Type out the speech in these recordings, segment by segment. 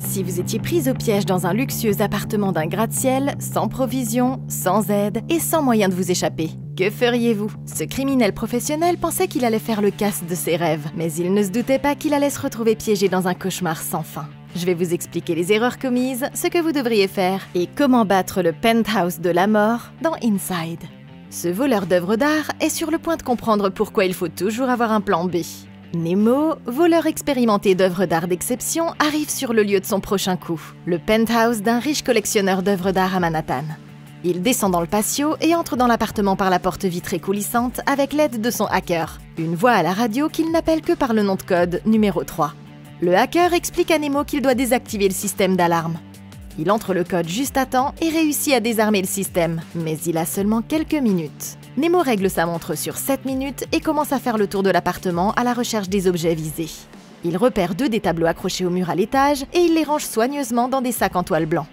Si vous étiez prise au piège dans un luxueux appartement d'un gratte-ciel, sans provision, sans aide et sans moyen de vous échapper, que feriez-vous? Ce criminel professionnel pensait qu'il allait faire le casse de ses rêves, mais il ne se doutait pas qu'il allait se retrouver piégé dans un cauchemar sans fin. Je vais vous expliquer les erreurs commises, ce que vous devriez faire et comment battre le penthouse de la mort dans Inside. Ce voleur d'œuvres d'art est sur le point de comprendre pourquoi il faut toujours avoir un plan B. Nemo, voleur expérimenté d'œuvres d'art d'exception, arrive sur le lieu de son prochain coup, le penthouse d'un riche collectionneur d'œuvres d'art à Manhattan. Il descend dans le patio et entre dans l'appartement par la porte vitrée coulissante avec l'aide de son hacker, une voix à la radio qu'il n'appelle que par le nom de code numéro 3. Le hacker explique à Nemo qu'il doit désactiver le système d'alarme. Il entre le code juste à temps et réussit à désarmer le système, mais il a seulement quelques minutes. Nemo règle sa montre sur 7 minutes et commence à faire le tour de l'appartement à la recherche des objets visés. Il repère 2 des tableaux accrochés au mur à l'étage et il les range soigneusement dans des sacs en toile blanc.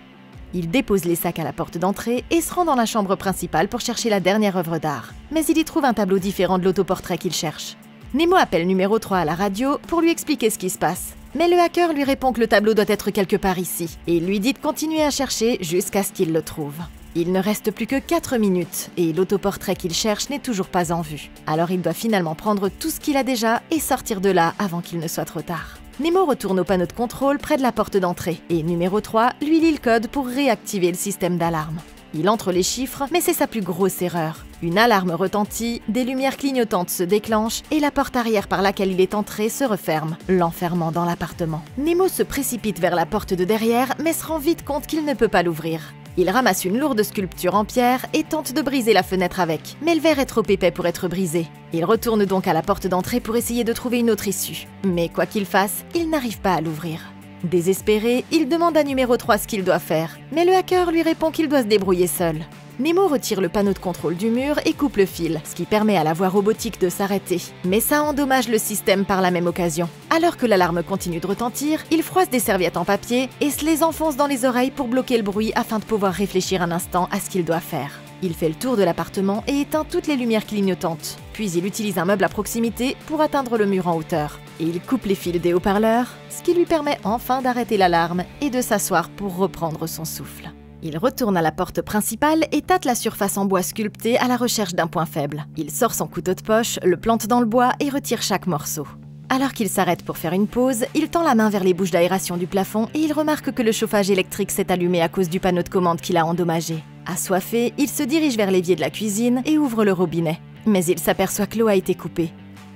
Il dépose les sacs à la porte d'entrée et se rend dans la chambre principale pour chercher la dernière œuvre d'art. Mais il y trouve un tableau différent de l'autoportrait qu'il cherche. Nemo appelle numéro 3 à la radio pour lui expliquer ce qui se passe. Mais le hacker lui répond que le tableau doit être quelque part ici, et il lui dit de continuer à chercher jusqu'à ce qu'il le trouve. Il ne reste plus que 4 minutes, et l'autoportrait qu'il cherche n'est toujours pas en vue. Alors il doit finalement prendre tout ce qu'il a déjà et sortir de là avant qu'il ne soit trop tard. Nemo retourne au panneau de contrôle près de la porte d'entrée, et numéro 3 lui lit le code pour réactiver le système d'alarme. Il entre les chiffres, mais c'est sa plus grosse erreur. Une alarme retentit, des lumières clignotantes se déclenchent et la porte arrière par laquelle il est entré se referme, l'enfermant dans l'appartement. Nemo se précipite vers la porte de derrière, mais se rend vite compte qu'il ne peut pas l'ouvrir. Il ramasse une lourde sculpture en pierre et tente de briser la fenêtre avec, mais le verre est trop épais pour être brisé. Il retourne donc à la porte d'entrée pour essayer de trouver une autre issue. Mais quoi qu'il fasse, il n'arrive pas à l'ouvrir. Désespéré, il demande à numéro 3 ce qu'il doit faire, mais le hacker lui répond qu'il doit se débrouiller seul. Nemo retire le panneau de contrôle du mur et coupe le fil, ce qui permet à la voie robotique de s'arrêter. Mais ça endommage le système par la même occasion. Alors que l'alarme continue de retentir, il froisse des serviettes en papier et se les enfonce dans les oreilles pour bloquer le bruit afin de pouvoir réfléchir un instant à ce qu'il doit faire. Il fait le tour de l'appartement et éteint toutes les lumières clignotantes. Puis il utilise un meuble à proximité pour atteindre le mur en hauteur. Et il coupe les fils des haut-parleurs, ce qui lui permet enfin d'arrêter l'alarme et de s'asseoir pour reprendre son souffle. Il retourne à la porte principale et tâte la surface en bois sculpté à la recherche d'un point faible. Il sort son couteau de poche, le plante dans le bois et retire chaque morceau. Alors qu'il s'arrête pour faire une pause, il tend la main vers les bouches d'aération du plafond et il remarque que le chauffage électrique s'est allumé à cause du panneau de commande qu'il a endommagé. Assoiffé, il se dirige vers l'évier de la cuisine et ouvre le robinet. Mais il s'aperçoit que l'eau a été coupée.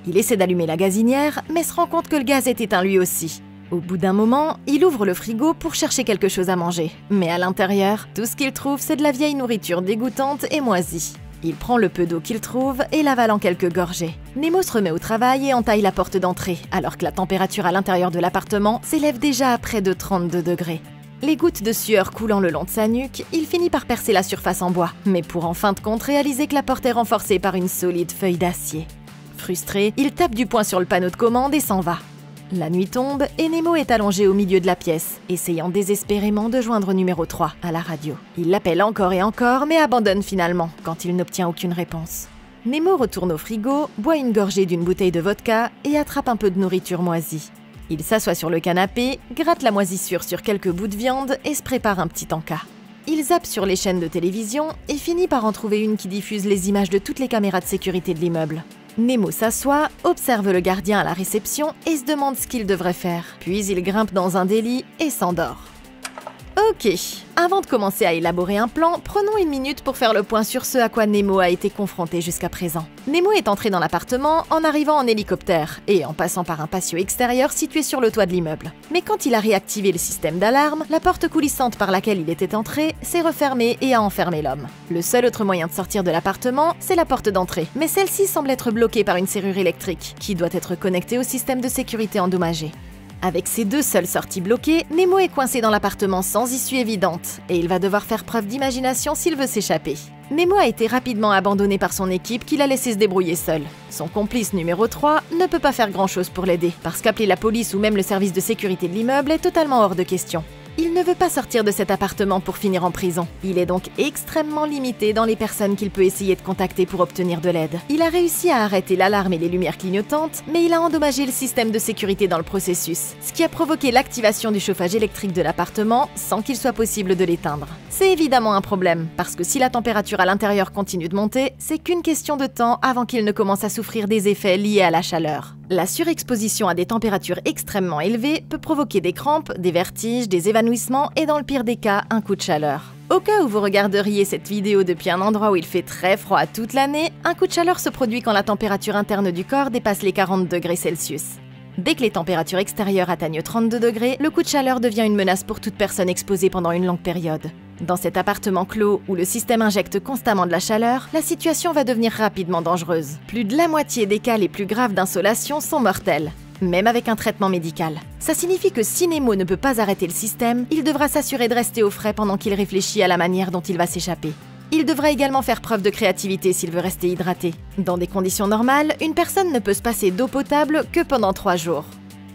Il essaie d'allumer la gazinière, mais se rend compte que le gaz est éteint lui aussi. Au bout d'un moment, il ouvre le frigo pour chercher quelque chose à manger. Mais à l'intérieur, tout ce qu'il trouve, c'est de la vieille nourriture dégoûtante et moisie. Il prend le peu d'eau qu'il trouve et l'avale en quelques gorgées. Nemo se remet au travail et entaille la porte d'entrée, alors que la température à l'intérieur de l'appartement s'élève déjà à près de 32 degrés. Les gouttes de sueur coulant le long de sa nuque, il finit par percer la surface en bois, mais pour en fin de compte réaliser que la porte est renforcée par une solide feuille d'acier. Frustré, il tape du poing sur le panneau de commande et s'en va. La nuit tombe et Nemo est allongé au milieu de la pièce, essayant désespérément de joindre numéro 3 à la radio. Il l'appelle encore et encore, mais abandonne finalement quand il n'obtient aucune réponse. Nemo retourne au frigo, boit une gorgée d'une bouteille de vodka et attrape un peu de nourriture moisie. Il s'assoit sur le canapé, gratte la moisissure sur quelques bouts de viande et se prépare un petit encas. Il zappe sur les chaînes de télévision et finit par en trouver une qui diffuse les images de toutes les caméras de sécurité de l'immeuble. Nemo s'assoit, observe le gardien à la réception et se demande ce qu'il devrait faire. Puis il grimpe dans un des lits et s'endort. Ok, avant de commencer à élaborer un plan, prenons une minute pour faire le point sur ce à quoi Nemo a été confronté jusqu'à présent. Nemo est entré dans l'appartement en arrivant en hélicoptère et en passant par un patio extérieur situé sur le toit de l'immeuble. Mais quand il a réactivé le système d'alarme, la porte coulissante par laquelle il était entré s'est refermée et a enfermé l'homme. Le seul autre moyen de sortir de l'appartement, c'est la porte d'entrée. Mais celle-ci semble être bloquée par une serrure électrique qui doit être connectée au système de sécurité endommagé. Avec ces 2 seules sorties bloquées, Nemo est coincé dans l'appartement sans issue évidente, et il va devoir faire preuve d'imagination s'il veut s'échapper. Nemo a été rapidement abandonné par son équipe qui l'a laissé se débrouiller seul. Son complice numéro 3 ne peut pas faire grand-chose pour l'aider, parce qu'appeler la police ou même le service de sécurité de l'immeuble est totalement hors de question. Il ne veut pas sortir de cet appartement pour finir en prison. Il est donc extrêmement limité dans les personnes qu'il peut essayer de contacter pour obtenir de l'aide. Il a réussi à arrêter l'alarme et les lumières clignotantes, mais il a endommagé le système de sécurité dans le processus, ce qui a provoqué l'activation du chauffage électrique de l'appartement sans qu'il soit possible de l'éteindre. C'est évidemment un problème, parce que si la température à l'intérieur continue de monter, c'est qu'une question de temps avant qu'il ne commence à souffrir des effets liés à la chaleur. La surexposition à des températures extrêmement élevées peut provoquer des crampes, des vertiges, des évanouissements et dans le pire des cas, un coup de chaleur. Au cas où vous regarderiez cette vidéo depuis un endroit où il fait très froid toute l'année, un coup de chaleur se produit quand la température interne du corps dépasse les 40 degrés Celsius. Dès que les températures extérieures atteignent 32 degrés, le coup de chaleur devient une menace pour toute personne exposée pendant une longue période. Dans cet appartement clos où le système injecte constamment de la chaleur, la situation va devenir rapidement dangereuse. Plus de la moitié des cas les plus graves d'insolation sont mortels, même avec un traitement médical. Ça signifie que si Nemo ne peut pas arrêter le système, il devra s'assurer de rester au frais pendant qu'il réfléchit à la manière dont il va s'échapper. Il devra également faire preuve de créativité s'il veut rester hydraté. Dans des conditions normales, une personne ne peut se passer d'eau potable que pendant 3 jours.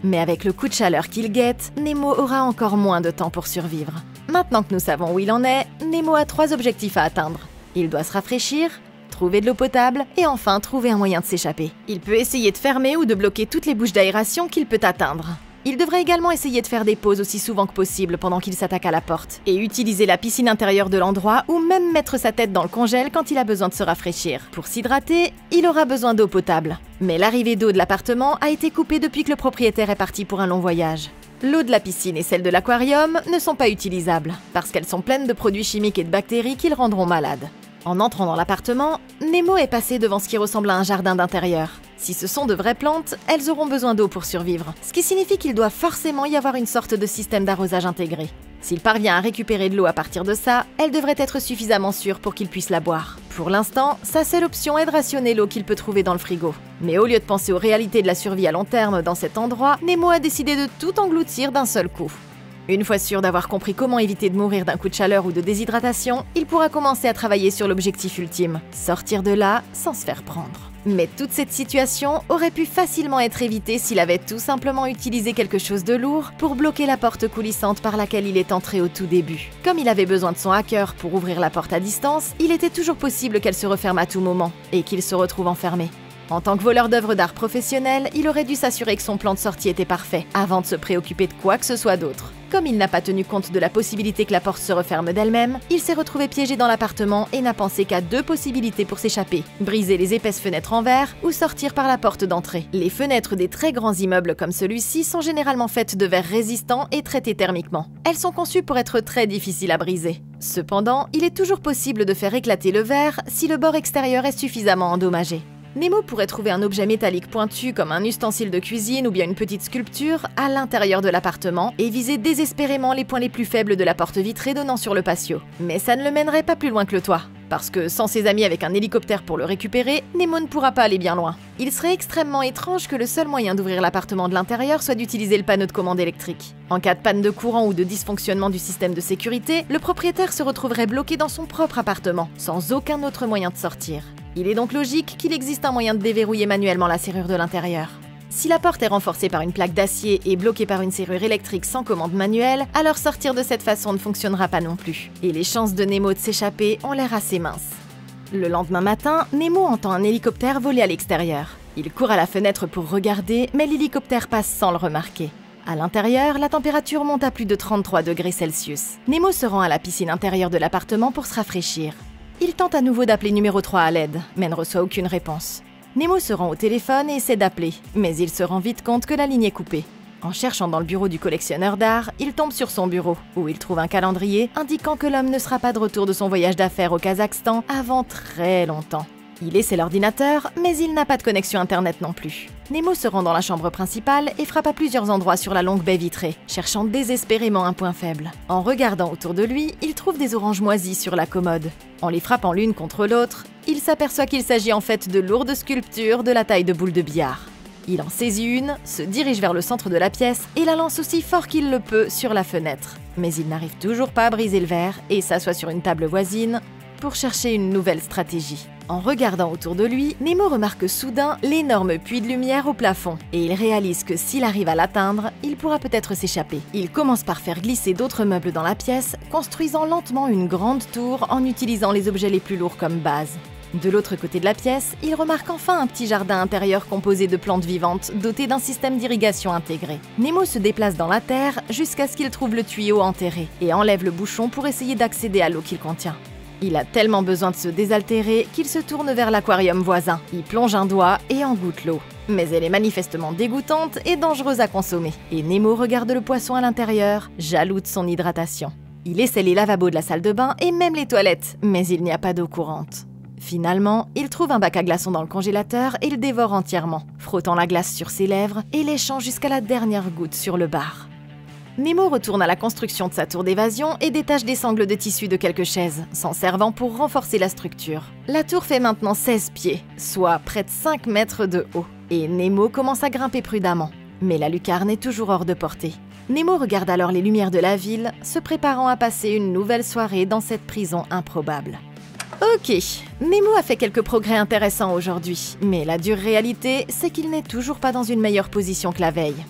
Mais avec le coup de chaleur qu'il guette, Nemo aura encore moins de temps pour survivre. Maintenant que nous savons où il en est, Nemo a 3 objectifs à atteindre. Il doit se rafraîchir, trouver de l'eau potable et enfin trouver un moyen de s'échapper. Il peut essayer de fermer ou de bloquer toutes les bouches d'aération qu'il peut atteindre. Il devrait également essayer de faire des pauses aussi souvent que possible pendant qu'il s'attaque à la porte, et utiliser la piscine intérieure de l'endroit ou même mettre sa tête dans le congèle quand il a besoin de se rafraîchir. Pour s'hydrater, il aura besoin d'eau potable. Mais l'arrivée d'eau de l'appartement a été coupée depuis que le propriétaire est parti pour un long voyage. L'eau de la piscine et celle de l'aquarium ne sont pas utilisables, parce qu'elles sont pleines de produits chimiques et de bactéries qui le rendront malade. En entrant dans l'appartement, Nemo est passé devant ce qui ressemble à un jardin d'intérieur. Si ce sont de vraies plantes, elles auront besoin d'eau pour survivre, ce qui signifie qu'il doit forcément y avoir une sorte de système d'arrosage intégré. S'il parvient à récupérer de l'eau à partir de ça, elle devrait être suffisamment sûre pour qu'il puisse la boire. Pour l'instant, sa seule option est de rationner l'eau qu'il peut trouver dans le frigo. Mais au lieu de penser aux réalités de la survie à long terme dans cet endroit, Nemo a décidé de tout engloutir d'un seul coup. Une fois sûr d'avoir compris comment éviter de mourir d'un coup de chaleur ou de déshydratation, il pourra commencer à travailler sur l'objectif ultime, sortir de là sans se faire prendre. Mais toute cette situation aurait pu facilement être évitée s'il avait tout simplement utilisé quelque chose de lourd pour bloquer la porte coulissante par laquelle il est entré au tout début. Comme il avait besoin de son hacker pour ouvrir la porte à distance, il était toujours possible qu'elle se referme à tout moment et qu'il se retrouve enfermé. En tant que voleur d'œuvres d'art professionnel, il aurait dû s'assurer que son plan de sortie était parfait, avant de se préoccuper de quoi que ce soit d'autre. Comme il n'a pas tenu compte de la possibilité que la porte se referme d'elle-même, il s'est retrouvé piégé dans l'appartement et n'a pensé qu'à 2 possibilités pour s'échapper: briser les épaisses fenêtres en verre ou sortir par la porte d'entrée. Les fenêtres des très grands immeubles comme celui-ci sont généralement faites de verre résistant et traitées thermiquement. Elles sont conçues pour être très difficiles à briser. Cependant, il est toujours possible de faire éclater le verre si le bord extérieur est suffisamment endommagé. Nemo pourrait trouver un objet métallique pointu comme un ustensile de cuisine ou bien une petite sculpture à l'intérieur de l'appartement et viser désespérément les points les plus faibles de la porte vitrée donnant sur le patio. Mais ça ne le mènerait pas plus loin que le toit, parce que sans ses amis avec un hélicoptère pour le récupérer, Nemo ne pourra pas aller bien loin. Il serait extrêmement étrange que le seul moyen d'ouvrir l'appartement de l'intérieur soit d'utiliser le panneau de commande électrique. En cas de panne de courant ou de dysfonctionnement du système de sécurité, le propriétaire se retrouverait bloqué dans son propre appartement, sans aucun autre moyen de sortir. Il est donc logique qu'il existe un moyen de déverrouiller manuellement la serrure de l'intérieur. Si la porte est renforcée par une plaque d'acier et bloquée par une serrure électrique sans commande manuelle, alors sortir de cette façon ne fonctionnera pas non plus. Et les chances de Nemo de s'échapper ont l'air assez minces. Le lendemain matin, Nemo entend un hélicoptère voler à l'extérieur. Il court à la fenêtre pour regarder, mais l'hélicoptère passe sans le remarquer. À l'intérieur, la température monte à plus de 33 degrés Celsius. Nemo se rend à la piscine intérieure de l'appartement pour se rafraîchir. Il tente à nouveau d'appeler numéro 3 à l'aide, mais ne reçoit aucune réponse. Nemo se rend au téléphone et essaie d'appeler, mais il se rend vite compte que la ligne est coupée. En cherchant dans le bureau du collectionneur d'art, il tombe sur son bureau, où il trouve un calendrier indiquant que l'homme ne sera pas de retour de son voyage d'affaires au Kazakhstan avant très longtemps. Il essaie l'ordinateur, mais il n'a pas de connexion internet non plus. Nemo se rend dans la chambre principale et frappe à plusieurs endroits sur la longue baie vitrée, cherchant désespérément un point faible. En regardant autour de lui, il trouve des oranges moisies sur la commode. En les frappant l'une contre l'autre, il s'aperçoit qu'il s'agit en fait de lourdes sculptures de la taille de boules de billard. Il en saisit une, se dirige vers le centre de la pièce et la lance aussi fort qu'il le peut sur la fenêtre. Mais il n'arrive toujours pas à briser le verre et s'assoit sur une table voisine pour chercher une nouvelle stratégie. En regardant autour de lui, Nemo remarque soudain l'énorme puits de lumière au plafond et il réalise que s'il arrive à l'atteindre, il pourra peut-être s'échapper. Il commence par faire glisser d'autres meubles dans la pièce, construisant lentement une grande tour en utilisant les objets les plus lourds comme base. De l'autre côté de la pièce, il remarque enfin un petit jardin intérieur composé de plantes vivantes doté d'un système d'irrigation intégré. Nemo se déplace dans la terre jusqu'à ce qu'il trouve le tuyau enterré et enlève le bouchon pour essayer d'accéder à l'eau qu'il contient. Il a tellement besoin de se désaltérer qu'il se tourne vers l'aquarium voisin, y plonge un doigt et en goûte l'eau. Mais elle est manifestement dégoûtante et dangereuse à consommer. Et Nemo regarde le poisson à l'intérieur, jaloux de son hydratation. Il essaie les lavabos de la salle de bain et même les toilettes, mais il n'y a pas d'eau courante. Finalement, il trouve un bac à glaçons dans le congélateur et le dévore entièrement, frottant la glace sur ses lèvres et léchant jusqu'à la dernière goutte sur le bar. Nemo retourne à la construction de sa tour d'évasion et détache des sangles de tissu de quelques chaises, s'en servant pour renforcer la structure. La tour fait maintenant 16 pieds, soit près de 5 mètres de haut, et Nemo commence à grimper prudemment. Mais la lucarne est toujours hors de portée. Nemo regarde alors les lumières de la ville, se préparant à passer une nouvelle soirée dans cette prison improbable. Ok, Nemo a fait quelques progrès intéressants aujourd'hui, mais la dure réalité, c'est qu'il n'est toujours pas dans une meilleure position que la veille.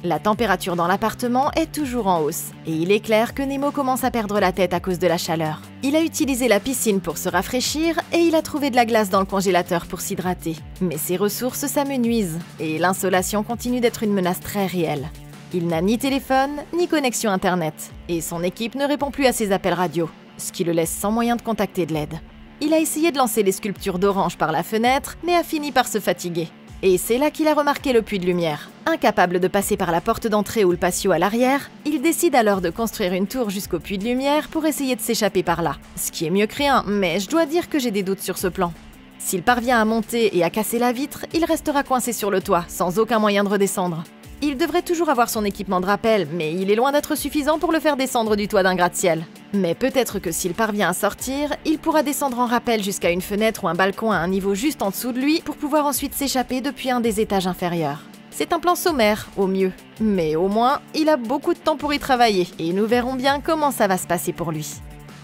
La température dans l'appartement est toujours en hausse, et il est clair que Nemo commence à perdre la tête à cause de la chaleur. Il a utilisé la piscine pour se rafraîchir, et il a trouvé de la glace dans le congélateur pour s'hydrater. Mais ses ressources s'amenuisent, et l'insolation continue d'être une menace très réelle. Il n'a ni téléphone, ni connexion internet, et son équipe ne répond plus à ses appels radio, ce qui le laisse sans moyen de contacter de l'aide. Il a essayé de lancer les sculptures d'orange par la fenêtre, mais a fini par se fatiguer. Et c'est là qu'il a remarqué le puits de lumière. Incapable de passer par la porte d'entrée ou le patio à l'arrière, il décide alors de construire une tour jusqu'au puits de lumière pour essayer de s'échapper par là. Ce qui est mieux que rien, mais je dois dire que j'ai des doutes sur ce plan. S'il parvient à monter et à casser la vitre, il restera coincé sur le toit, sans aucun moyen de redescendre. Il devrait toujours avoir son équipement de rappel, mais il est loin d'être suffisant pour le faire descendre du toit d'un gratte-ciel. Mais peut-être que s'il parvient à sortir, il pourra descendre en rappel jusqu'à une fenêtre ou un balcon à un niveau juste en dessous de lui pour pouvoir ensuite s'échapper depuis un des étages inférieurs. C'est un plan sommaire, au mieux. Mais au moins, il a beaucoup de temps pour y travailler, et nous verrons bien comment ça va se passer pour lui.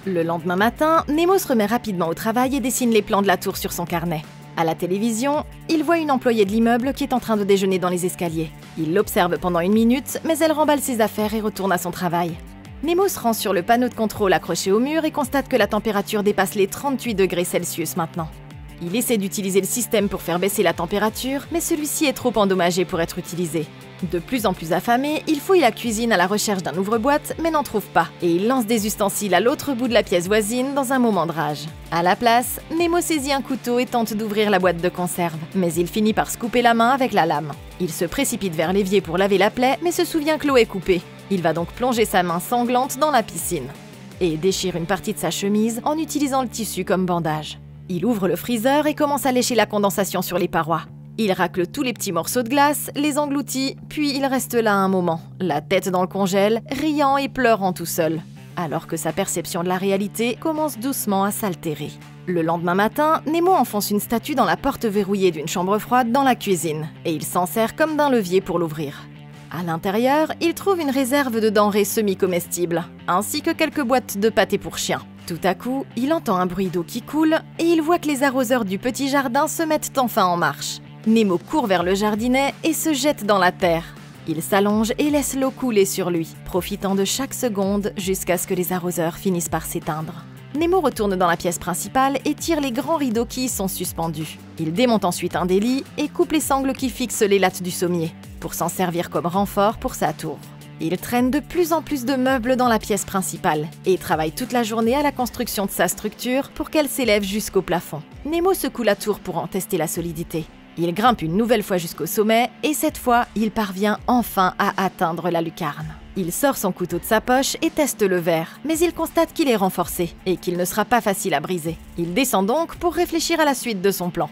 Le lendemain matin, Nemo se remet rapidement au travail et dessine les plans de la tour sur son carnet. À la télévision, il voit une employée de l'immeuble qui est en train de déjeuner dans les escaliers. Il l'observe pendant 1 minute, mais elle remballe ses affaires et retourne à son travail. Nemo se rend sur le panneau de contrôle accroché au mur et constate que la température dépasse les 38 degrés Celsius maintenant. Il essaie d'utiliser le système pour faire baisser la température, mais celui-ci est trop endommagé pour être utilisé. De plus en plus affamé, il fouille la cuisine à la recherche d'un ouvre-boîte, mais n'en trouve pas, et il lance des ustensiles à l'autre bout de la pièce voisine dans un moment de rage. À la place, Nemo saisit un couteau et tente d'ouvrir la boîte de conserve, mais il finit par se couper la main avec la lame. Il se précipite vers l'évier pour laver la plaie, mais se souvient que l'eau est coupée. Il va donc plonger sa main sanglante dans la piscine, et déchire une partie de sa chemise en utilisant le tissu comme bandage. Il ouvre le freezer et commence à lécher la condensation sur les parois. Il racle tous les petits morceaux de glace, les engloutit, puis il reste là un moment, la tête dans le congèle, riant et pleurant tout seul, alors que sa perception de la réalité commence doucement à s'altérer. Le lendemain matin, Nemo enfonce une statue dans la porte verrouillée d'une chambre froide dans la cuisine, et il s'en sert comme d'un levier pour l'ouvrir. À l'intérieur, il trouve une réserve de denrées semi-comestibles, ainsi que quelques boîtes de pâté pour chien. Tout à coup, il entend un bruit d'eau qui coule, et il voit que les arroseurs du petit jardin se mettent enfin en marche. Nemo court vers le jardinet et se jette dans la terre. Il s'allonge et laisse l'eau couler sur lui, profitant de chaque seconde jusqu'à ce que les arroseurs finissent par s'éteindre. Nemo retourne dans la pièce principale et tire les grands rideaux qui y sont suspendus. Il démonte ensuite un des lits et coupe les sangles qui fixent les lattes du sommier, pour s'en servir comme renfort pour sa tour. Il traîne de plus en plus de meubles dans la pièce principale et travaille toute la journée à la construction de sa structure pour qu'elle s'élève jusqu'au plafond. Nemo secoue la tour pour en tester la solidité. Il grimpe une nouvelle fois jusqu'au sommet et cette fois, il parvient enfin à atteindre la lucarne. Il sort son couteau de sa poche et teste le verre, mais il constate qu'il est renforcé et qu'il ne sera pas facile à briser. Il descend donc pour réfléchir à la suite de son plan.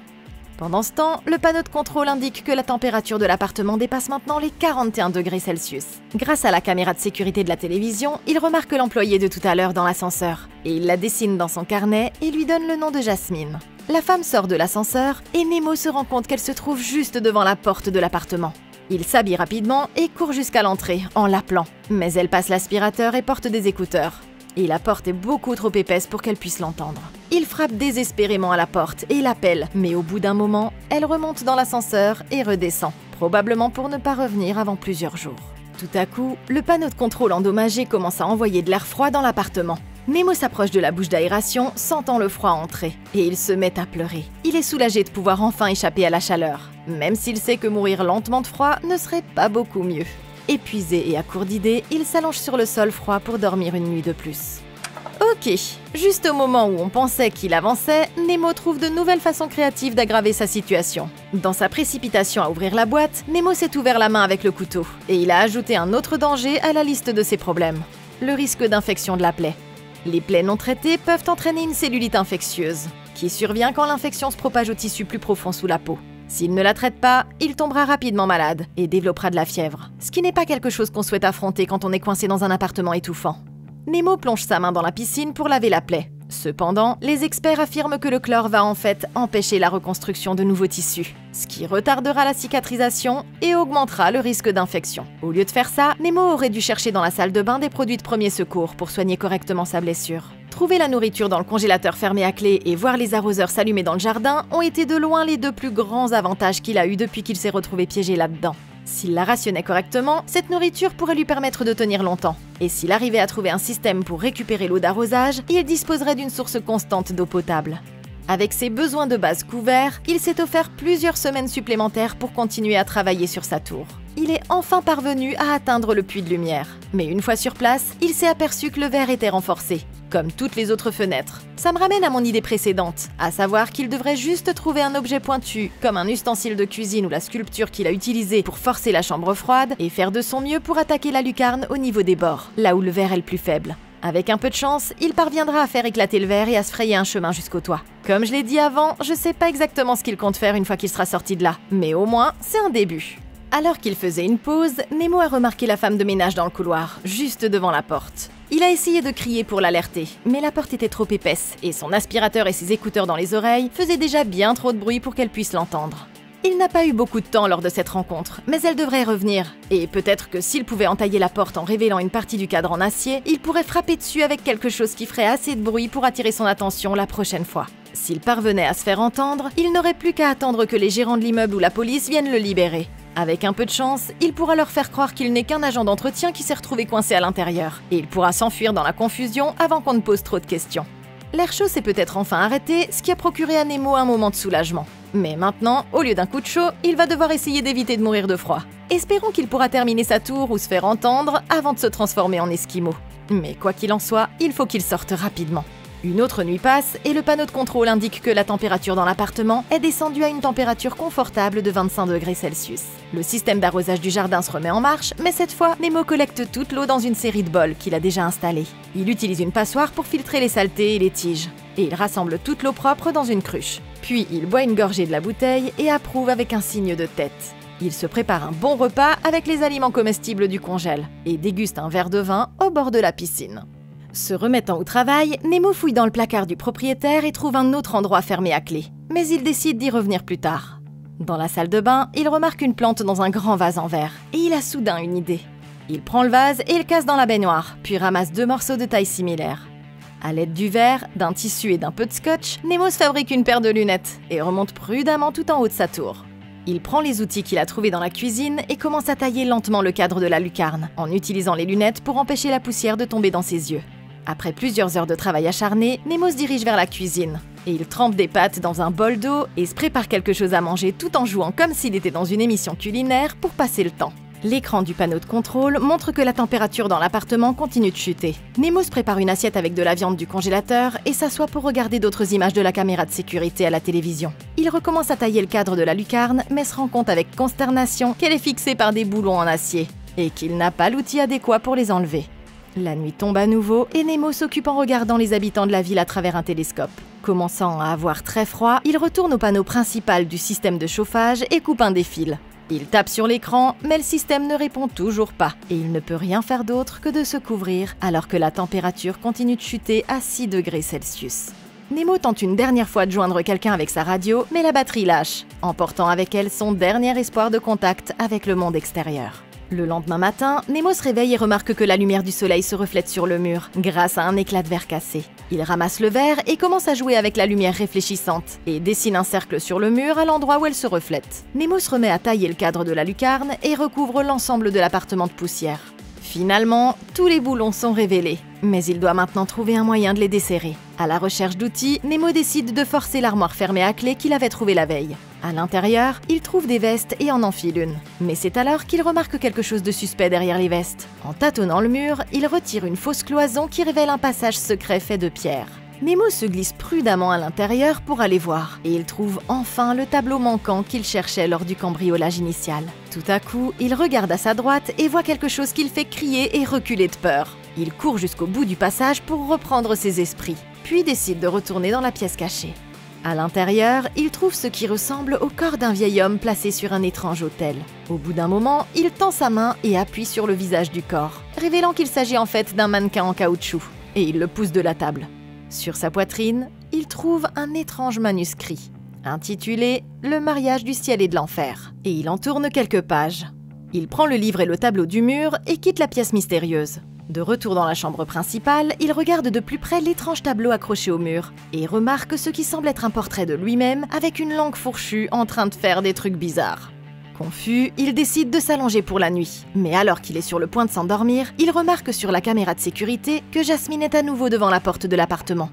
Pendant ce temps, le panneau de contrôle indique que la température de l'appartement dépasse maintenant les 41 degrés Celsius. Grâce à la caméra de sécurité de la télévision, il remarque l'employée de tout à l'heure dans l'ascenseur, et il la dessine dans son carnet et lui donne le nom de Jasmine. La femme sort de l'ascenseur et Nemo se rend compte qu'elle se trouve juste devant la porte de l'appartement. Il s'habille rapidement et court jusqu'à l'entrée en l'appelant, mais elle passe l'aspirateur et porte des écouteurs. et la porte est beaucoup trop épaisse pour qu'elle puisse l'entendre. Il frappe désespérément à la porte et l'appelle, mais au bout d'un moment, elle remonte dans l'ascenseur et redescend, probablement pour ne pas revenir avant plusieurs jours. Tout à coup, le panneau de contrôle endommagé commence à envoyer de l'air froid dans l'appartement. Nemo s'approche de la bouche d'aération, sentant le froid entrer, et il se met à pleurer. Il est soulagé de pouvoir enfin échapper à la chaleur, même s'il sait que mourir lentement de froid ne serait pas beaucoup mieux. Épuisé et à court d'idées, il s'allonge sur le sol froid pour dormir une nuit de plus. Ok, juste au moment où on pensait qu'il avançait, Nemo trouve de nouvelles façons créatives d'aggraver sa situation. Dans sa précipitation à ouvrir la boîte, Nemo s'est ouvert la main avec le couteau, et il a ajouté un autre danger à la liste de ses problèmes, le risque d'infection de la plaie. Les plaies non traitées peuvent entraîner une cellulite infectieuse, qui survient quand l'infection se propage au tissu plus profond sous la peau. S'il ne la traite pas, il tombera rapidement malade et développera de la fièvre, ce qui n'est pas quelque chose qu'on souhaite affronter quand on est coincé dans un appartement étouffant. Nemo plonge sa main dans la piscine pour laver la plaie. Cependant, les experts affirment que le chlore va en fait empêcher la reconstruction de nouveaux tissus, ce qui retardera la cicatrisation et augmentera le risque d'infection. Au lieu de faire ça, Nemo aurait dû chercher dans la salle de bain des produits de premier secours pour soigner correctement sa blessure. Trouver la nourriture dans le congélateur fermé à clé et voir les arroseurs s'allumer dans le jardin ont été de loin les deux plus grands avantages qu'il a eus depuis qu'il s'est retrouvé piégé là-dedans. S'il la rationnait correctement, cette nourriture pourrait lui permettre de tenir longtemps. Et s'il arrivait à trouver un système pour récupérer l'eau d'arrosage, il disposerait d'une source constante d'eau potable. Avec ses besoins de base couverts, il s'est offert plusieurs semaines supplémentaires pour continuer à travailler sur sa tour. Il est enfin parvenu à atteindre le puits de lumière. Mais une fois sur place, il s'est aperçu que le verre était renforcé, comme toutes les autres fenêtres. Ça me ramène à mon idée précédente, à savoir qu'il devrait juste trouver un objet pointu, comme un ustensile de cuisine ou la sculpture qu'il a utilisée pour forcer la chambre froide, et faire de son mieux pour attaquer la lucarne au niveau des bords, là où le verre est le plus faible. Avec un peu de chance, il parviendra à faire éclater le verre et à se frayer un chemin jusqu'au toit. Comme je l'ai dit avant, je sais pas exactement ce qu'il compte faire une fois qu'il sera sorti de là, mais au moins, c'est un début. Alors qu'il faisait une pause, Nemo a remarqué la femme de ménage dans le couloir, juste devant la porte. Il a essayé de crier pour l'alerter, mais la porte était trop épaisse, et son aspirateur et ses écouteurs dans les oreilles faisaient déjà bien trop de bruit pour qu'elle puisse l'entendre. Il n'a pas eu beaucoup de temps lors de cette rencontre, mais elle devrait revenir. Et peut-être que s'il pouvait entailler la porte en révélant une partie du cadre en acier, il pourrait frapper dessus avec quelque chose qui ferait assez de bruit pour attirer son attention la prochaine fois. S'il parvenait à se faire entendre, il n'aurait plus qu'à attendre que les gérants de l'immeuble ou la police viennent le libérer. Avec un peu de chance, il pourra leur faire croire qu'il n'est qu'un agent d'entretien qui s'est retrouvé coincé à l'intérieur, et il pourra s'enfuir dans la confusion avant qu'on ne pose trop de questions. L'air chaud s'est peut-être enfin arrêté, ce qui a procuré à Nemo un moment de soulagement. Mais maintenant, au lieu d'un coup de chaud, il va devoir essayer d'éviter de mourir de froid. Espérons qu'il pourra terminer sa tour ou se faire entendre avant de se transformer en esquimau. Mais quoi qu'il en soit, il faut qu'il sorte rapidement. Une autre nuit passe et le panneau de contrôle indique que la température dans l'appartement est descendue à une température confortable de 25 degrés Celsius. Le système d'arrosage du jardin se remet en marche, mais cette fois, Nemo collecte toute l'eau dans une série de bols qu'il a déjà installés. Il utilise une passoire pour filtrer les saletés et les tiges, et il rassemble toute l'eau propre dans une cruche. Puis il boit une gorgée de la bouteille et approuve avec un signe de tête. Il se prépare un bon repas avec les aliments comestibles du congèle, et déguste un verre de vin au bord de la piscine. Se remettant au travail, Nemo fouille dans le placard du propriétaire et trouve un autre endroit fermé à clé. Mais il décide d'y revenir plus tard. Dans la salle de bain, il remarque une plante dans un grand vase en verre. Et il a soudain une idée. Il prend le vase et le casse dans la baignoire, puis ramasse 2 morceaux de taille similaire. À l'aide du verre, d'un tissu et d'un peu de scotch, Nemo se fabrique une paire de lunettes et remonte prudemment tout en haut de sa tour. Il prend les outils qu'il a trouvés dans la cuisine et commence à tailler lentement le cadre de la lucarne, en utilisant les lunettes pour empêcher la poussière de tomber dans ses yeux. Après plusieurs heures de travail acharné, Nemo se dirige vers la cuisine. Et il trempe des pâtes dans un bol d'eau et se prépare quelque chose à manger tout en jouant comme s'il était dans une émission culinaire pour passer le temps. L'écran du panneau de contrôle montre que la température dans l'appartement continue de chuter. Nemo se prépare une assiette avec de la viande du congélateur et s'assoit pour regarder d'autres images de la caméra de sécurité à la télévision. Il recommence à tailler le cadre de la lucarne, mais se rend compte avec consternation qu'elle est fixée par des boulons en acier et qu'il n'a pas l'outil adéquat pour les enlever. La nuit tombe à nouveau et Nemo s'occupe en regardant les habitants de la ville à travers un télescope. Commençant à avoir très froid, il retourne au panneau principal du système de chauffage et coupe un des fils. Il tape sur l'écran, mais le système ne répond toujours pas et il ne peut rien faire d'autre que de se couvrir alors que la température continue de chuter à 6 degrés Celsius. Nemo tente une dernière fois de joindre quelqu'un avec sa radio, mais la batterie lâche, emportant avec elle son dernier espoir de contact avec le monde extérieur. Le lendemain matin, Nemo se réveille et remarque que la lumière du soleil se reflète sur le mur, grâce à un éclat de verre cassé. Il ramasse le verre et commence à jouer avec la lumière réfléchissante, et dessine un cercle sur le mur à l'endroit où elle se reflète. Nemo se remet à tailler le cadre de la lucarne et recouvre l'ensemble de l'appartement de poussière. Finalement, tous les boulons sont révélés, mais il doit maintenant trouver un moyen de les desserrer. À la recherche d'outils, Nemo décide de forcer l'armoire fermée à clé qu'il avait trouvée la veille. À l'intérieur, il trouve des vestes et en enfile une. Mais c'est alors qu'il remarque quelque chose de suspect derrière les vestes. En tâtonnant le mur, il retire une fausse cloison qui révèle un passage secret fait de pierre. Nemo se glisse prudemment à l'intérieur pour aller voir, et il trouve enfin le tableau manquant qu'il cherchait lors du cambriolage initial. Tout à coup, il regarde à sa droite et voit quelque chose qui le fait crier et reculer de peur. Il court jusqu'au bout du passage pour reprendre ses esprits, puis décide de retourner dans la pièce cachée. À l'intérieur, il trouve ce qui ressemble au corps d'un vieil homme placé sur un étrange autel. Au bout d'un moment, il tend sa main et appuie sur le visage du corps, révélant qu'il s'agit en fait d'un mannequin en caoutchouc, et il le pousse de la table. Sur sa poitrine, il trouve un étrange manuscrit, intitulé « Le mariage du ciel et de l'enfer », et il en tourne quelques pages. Il prend le livre et le tableau du mur et quitte la pièce mystérieuse. De retour dans la chambre principale, il regarde de plus près l'étrange tableau accroché au mur et remarque ce qui semble être un portrait de lui-même avec une langue fourchue en train de faire des trucs bizarres. Confus, il décide de s'allonger pour la nuit. Mais alors qu'il est sur le point de s'endormir, il remarque sur la caméra de sécurité que Jasmine est à nouveau devant la porte de l'appartement.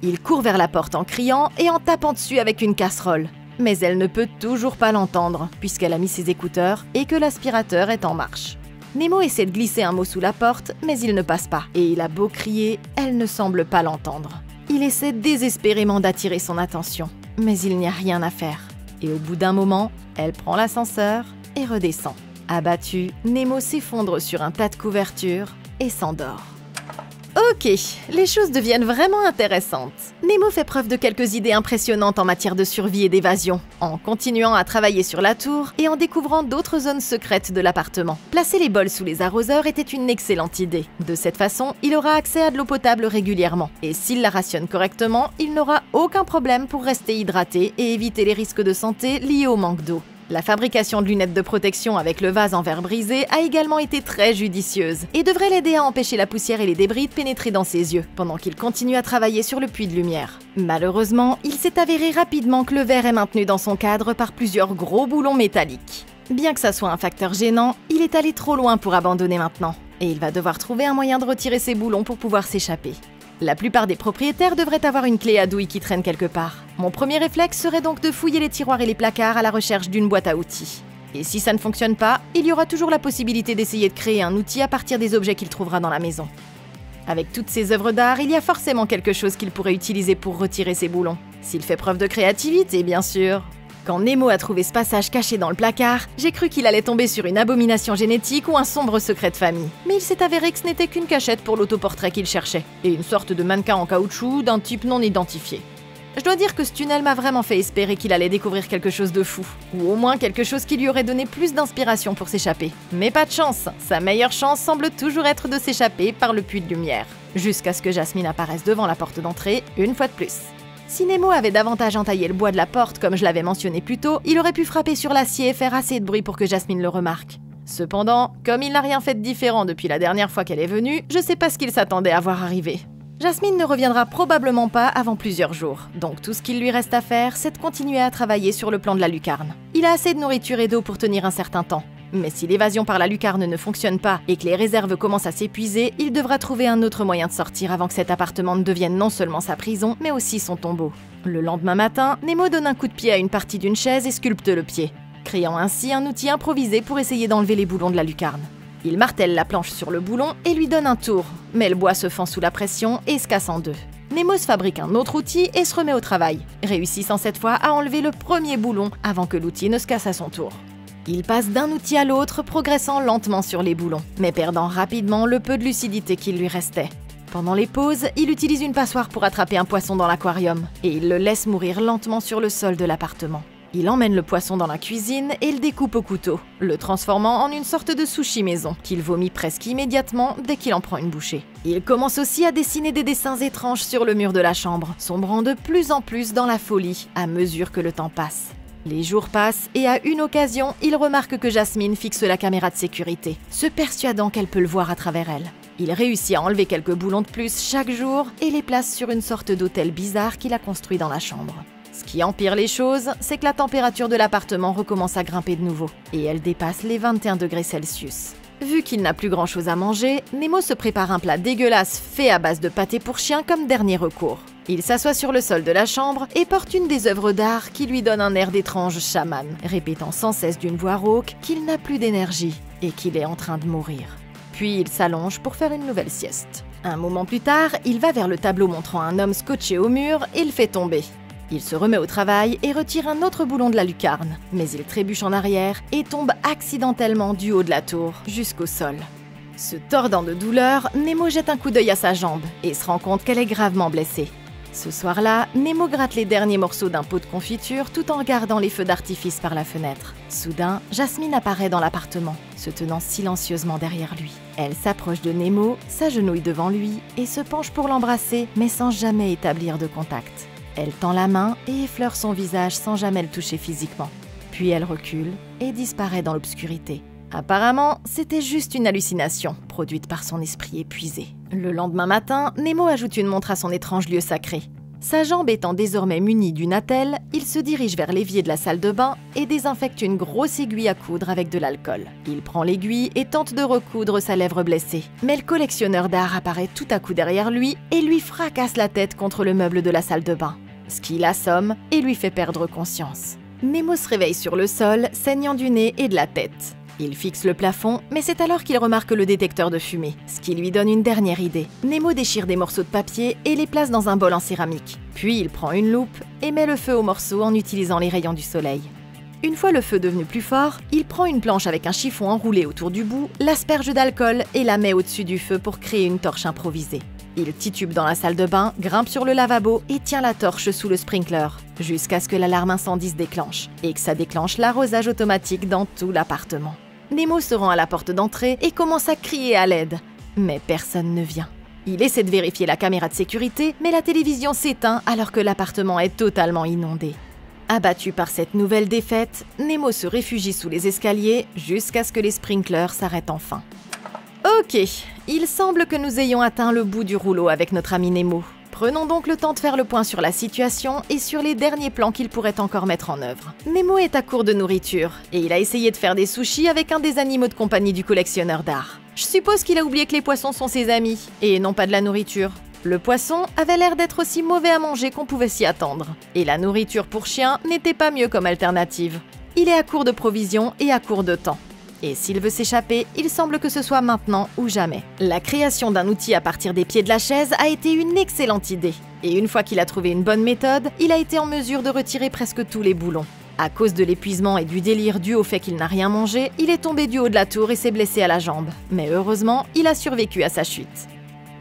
Il court vers la porte en criant et en tapant dessus avec une casserole. Mais elle ne peut toujours pas l'entendre, puisqu'elle a mis ses écouteurs et que l'aspirateur est en marche. Nemo essaie de glisser un mot sous la porte, mais il ne passe pas. Et il a beau crier, elle ne semble pas l'entendre. Il essaie désespérément d'attirer son attention, mais il n'y a rien à faire. Et au bout d'un moment, elle prend l'ascenseur et redescend. Abattu, Nemo s'effondre sur un tas de couvertures et s'endort. Ok, les choses deviennent vraiment intéressantes. Nemo fait preuve de quelques idées impressionnantes en matière de survie et d'évasion, en continuant à travailler sur la tour et en découvrant d'autres zones secrètes de l'appartement. Placer les bols sous les arroseurs était une excellente idée. De cette façon, il aura accès à de l'eau potable régulièrement. Et s'il la rationne correctement, il n'aura aucun problème pour rester hydraté et éviter les risques de santé liés au manque d'eau. La fabrication de lunettes de protection avec le vase en verre brisé a également été très judicieuse et devrait l'aider à empêcher la poussière et les débris de pénétrer dans ses yeux, pendant qu'il continue à travailler sur le puits de lumière. Malheureusement, il s'est avéré rapidement que le verre est maintenu dans son cadre par plusieurs gros boulons métalliques. Bien que ça soit un facteur gênant, il est allé trop loin pour abandonner maintenant, et il va devoir trouver un moyen de retirer ces boulons pour pouvoir s'échapper. La plupart des propriétaires devraient avoir une clé à douille qui traîne quelque part. Mon premier réflexe serait donc de fouiller les tiroirs et les placards à la recherche d'une boîte à outils. Et si ça ne fonctionne pas, il y aura toujours la possibilité d'essayer de créer un outil à partir des objets qu'il trouvera dans la maison. Avec toutes ces œuvres d'art, il y a forcément quelque chose qu'il pourrait utiliser pour retirer ces boulons. S'il fait preuve de créativité, bien sûr. Quand Nemo a trouvé ce passage caché dans le placard, j'ai cru qu'il allait tomber sur une abomination génétique ou un sombre secret de famille. Mais il s'est avéré que ce n'était qu'une cachette pour l'autoportrait qu'il cherchait, et une sorte de mannequin en caoutchouc d'un type non identifié. Je dois dire que ce tunnel m'a vraiment fait espérer qu'il allait découvrir quelque chose de fou, ou au moins quelque chose qui lui aurait donné plus d'inspiration pour s'échapper. Mais pas de chance, sa meilleure chance semble toujours être de s'échapper par le puits de lumière, jusqu'à ce que Jasmine apparaisse devant la porte d'entrée une fois de plus. Si Nemo avait davantage entaillé le bois de la porte comme je l'avais mentionné plus tôt, il aurait pu frapper sur l'acier et faire assez de bruit pour que Jasmine le remarque. Cependant, comme il n'a rien fait de différent depuis la dernière fois qu'elle est venue, je sais pas ce qu'il s'attendait à voir arriver. Jasmine ne reviendra probablement pas avant plusieurs jours, donc tout ce qu'il lui reste à faire, c'est de continuer à travailler sur le plan de la lucarne. Il a assez de nourriture et d'eau pour tenir un certain temps. Mais si l'évasion par la lucarne ne fonctionne pas et que les réserves commencent à s'épuiser, il devra trouver un autre moyen de sortir avant que cet appartement ne devienne non seulement sa prison, mais aussi son tombeau. Le lendemain matin, Nemo donne un coup de pied à une partie d'une chaise et sculpte le pied, créant ainsi un outil improvisé pour essayer d'enlever les boulons de la lucarne. Il martèle la planche sur le boulon et lui donne un tour, mais le bois se fend sous la pression et se casse en deux. Nemo se fabrique un autre outil et se remet au travail, réussissant cette fois à enlever le premier boulon avant que l'outil ne se casse à son tour. Il passe d'un outil à l'autre, progressant lentement sur les boulons, mais perdant rapidement le peu de lucidité qu'il lui restait. Pendant les pauses, il utilise une passoire pour attraper un poisson dans l'aquarium, et il le laisse mourir lentement sur le sol de l'appartement. Il emmène le poisson dans la cuisine et le découpe au couteau, le transformant en une sorte de sushi maison, qu'il vomit presque immédiatement dès qu'il en prend une bouchée. Il commence aussi à dessiner des dessins étranges sur le mur de la chambre, sombrant de plus en plus dans la folie à mesure que le temps passe. Les jours passent et à une occasion, il remarque que Jasmine fixe la caméra de sécurité, se persuadant qu'elle peut le voir à travers elle. Il réussit à enlever quelques boulons de plus chaque jour et les place sur une sorte d'hôtel bizarre qu'il a construit dans la chambre. Ce qui empire les choses, c'est que la température de l'appartement recommence à grimper de nouveau et elle dépasse les 21 degrés Celsius. Vu qu'il n'a plus grand-chose à manger, Nemo se prépare un plat dégueulasse fait à base de pâté pour chien comme dernier recours. Il s'assoit sur le sol de la chambre et porte une des œuvres d'art qui lui donne un air d'étrange chaman, répétant sans cesse d'une voix rauque qu'il n'a plus d'énergie et qu'il est en train de mourir. Puis il s'allonge pour faire une nouvelle sieste. Un moment plus tard, il va vers le tableau montrant un homme scotché au mur et le fait tomber. Il se remet au travail et retire un autre boulon de la lucarne, mais il trébuche en arrière et tombe accidentellement du haut de la tour jusqu'au sol. Se tordant de douleur, Nemo jette un coup d'œil à sa jambe et se rend compte qu'elle est gravement blessée. Ce soir-là, Nemo gratte les derniers morceaux d'un pot de confiture tout en regardant les feux d'artifice par la fenêtre. Soudain, Jasmine apparaît dans l'appartement, se tenant silencieusement derrière lui. Elle s'approche de Nemo, s'agenouille devant lui et se penche pour l'embrasser, mais sans jamais établir de contact. Elle tend la main et effleure son visage sans jamais le toucher physiquement. Puis elle recule et disparaît dans l'obscurité. Apparemment, c'était juste une hallucination, produite par son esprit épuisé. Le lendemain matin, Nemo ajoute une montre à son étrange lieu sacré. Sa jambe étant désormais munie d'une attelle, il se dirige vers l'évier de la salle de bain et désinfecte une grosse aiguille à coudre avec de l'alcool. Il prend l'aiguille et tente de recoudre sa lèvre blessée. Mais le collectionneur d'art apparaît tout à coup derrière lui et lui fracasse la tête contre le meuble de la salle de bain, ce qui l'assomme et lui fait perdre conscience. Nemo se réveille sur le sol, saignant du nez et de la tête. Il fixe le plafond, mais c'est alors qu'il remarque le détecteur de fumée, ce qui lui donne une dernière idée. Nemo déchire des morceaux de papier et les place dans un bol en céramique. Puis il prend une loupe et met le feu aux morceaux en utilisant les rayons du soleil. Une fois le feu devenu plus fort, il prend une planche avec un chiffon enroulé autour du bout, l'asperge d'alcool et la met au-dessus du feu pour créer une torche improvisée. Il titube dans la salle de bain, grimpe sur le lavabo et tient la torche sous le sprinkler, jusqu'à ce que l'alarme incendie se déclenche, et que ça déclenche l'arrosage automatique dans tout l'appartement. Nemo se rend à la porte d'entrée et commence à crier à l'aide, mais personne ne vient. Il essaie de vérifier la caméra de sécurité, mais la télévision s'éteint alors que l'appartement est totalement inondé. Abattu par cette nouvelle défaite, Nemo se réfugie sous les escaliers jusqu'à ce que les sprinklers s'arrêtent enfin. Ok, il semble que nous ayons atteint le bout du rouleau avec notre ami Nemo. Prenons donc le temps de faire le point sur la situation et sur les derniers plans qu'il pourrait encore mettre en œuvre. Nemo est à court de nourriture et il a essayé de faire des sushis avec un des animaux de compagnie du collectionneur d'art. Je suppose qu'il a oublié que les poissons sont ses amis et non pas de la nourriture. Le poisson avait l'air d'être aussi mauvais à manger qu'on pouvait s'y attendre. Et la nourriture pour chien n'était pas mieux comme alternative. Il est à court de provisions et à court de temps. Et s'il veut s'échapper, il semble que ce soit maintenant ou jamais. La création d'un outil à partir des pieds de la chaise a été une excellente idée. Et une fois qu'il a trouvé une bonne méthode, il a été en mesure de retirer presque tous les boulons. À cause de l'épuisement et du délire dû au fait qu'il n'a rien mangé, il est tombé du haut de la tour et s'est blessé à la jambe. Mais heureusement, il a survécu à sa chute.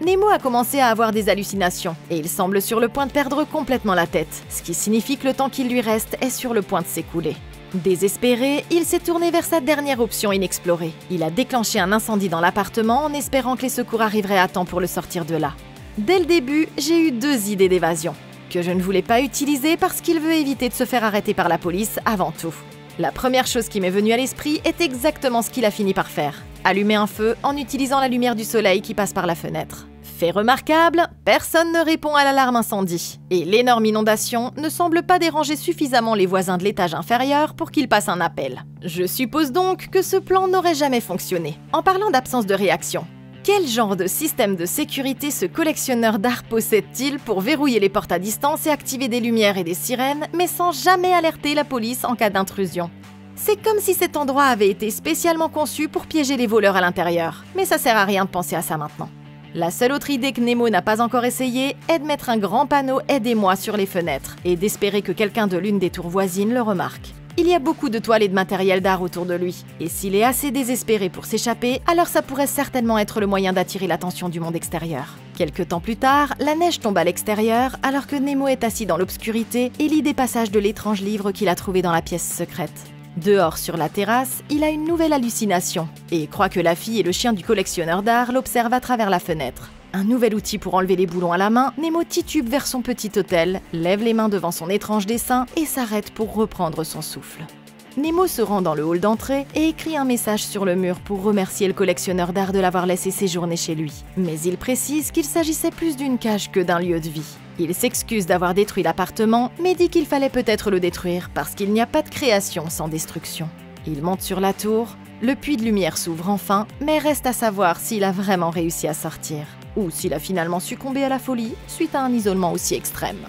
Nemo a commencé à avoir des hallucinations et il semble sur le point de perdre complètement la tête, ce qui signifie que le temps qu'il lui reste est sur le point de s'écouler. Désespéré, il s'est tourné vers sa dernière option inexplorée. Il a déclenché un incendie dans l'appartement en espérant que les secours arriveraient à temps pour le sortir de là. Dès le début, j'ai eu 2 idées d'évasion, que je ne voulais pas utiliser parce qu'il veut éviter de se faire arrêter par la police avant tout. La première chose qui m'est venue à l'esprit est exactement ce qu'il a fini par faire. Allumer un feu en utilisant la lumière du soleil qui passe par la fenêtre. Fait remarquable, personne ne répond à l'alarme incendie. Et l'énorme inondation ne semble pas déranger suffisamment les voisins de l'étage inférieur pour qu'ils passent un appel. Je suppose donc que ce plan n'aurait jamais fonctionné. En parlant d'absence de réaction, quel genre de système de sécurité ce collectionneur d'art possède-t-il pour verrouiller les portes à distance et activer des lumières et des sirènes, mais sans jamais alerter la police en cas d'intrusion? C'est comme si cet endroit avait été spécialement conçu pour piéger les voleurs à l'intérieur. Mais ça sert à rien de penser à ça maintenant. La seule autre idée que Nemo n'a pas encore essayé est de mettre un grand panneau « Aidez-moi » sur les fenêtres et d'espérer que quelqu'un de l'une des tours voisines le remarque. Il y a beaucoup de toiles et de matériel d'art autour de lui, et s'il est assez désespéré pour s'échapper, alors ça pourrait certainement être le moyen d'attirer l'attention du monde extérieur. Quelque temps plus tard, la neige tombe à l'extérieur alors que Nemo est assis dans l'obscurité et lit des passages de l'étrange livre qu'il a trouvé dans la pièce secrète. Dehors sur la terrasse, il a une nouvelle hallucination et croit que la fille et le chien du collectionneur d'art l'observent à travers la fenêtre. Un nouvel outil pour enlever les boulons à la main, Nemo titube vers son petit hôtel, lève les mains devant son étrange dessin et s'arrête pour reprendre son souffle. Nemo se rend dans le hall d'entrée et écrit un message sur le mur pour remercier le collectionneur d'art de l'avoir laissé séjourner chez lui. Mais il précise qu'il s'agissait plus d'une cage que d'un lieu de vie. Il s'excuse d'avoir détruit l'appartement, mais dit qu'il fallait peut-être le détruire parce qu'il n'y a pas de création sans destruction. Il monte sur la tour, le puits de lumière s'ouvre enfin, mais reste à savoir s'il a vraiment réussi à sortir. Ou s'il a finalement succombé à la folie suite à un isolement aussi extrême.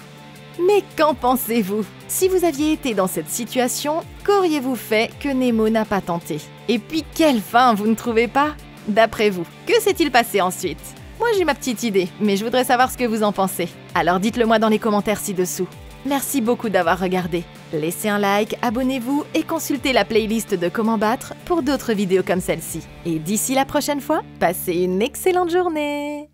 Mais qu'en pensez-vous? Si vous aviez été dans cette situation, qu'auriez-vous fait que Nemo n'a pas tenté? Et puis quelle fin, vous ne trouvez pas? D'après vous, que s'est-il passé ensuite? Moi j'ai ma petite idée, mais je voudrais savoir ce que vous en pensez. Alors dites-le moi dans les commentaires ci-dessous. Merci beaucoup d'avoir regardé. Laissez un like, abonnez-vous et consultez la playlist de Comment battre pour d'autres vidéos comme celle-ci. Et d'ici la prochaine fois, passez une excellente journée!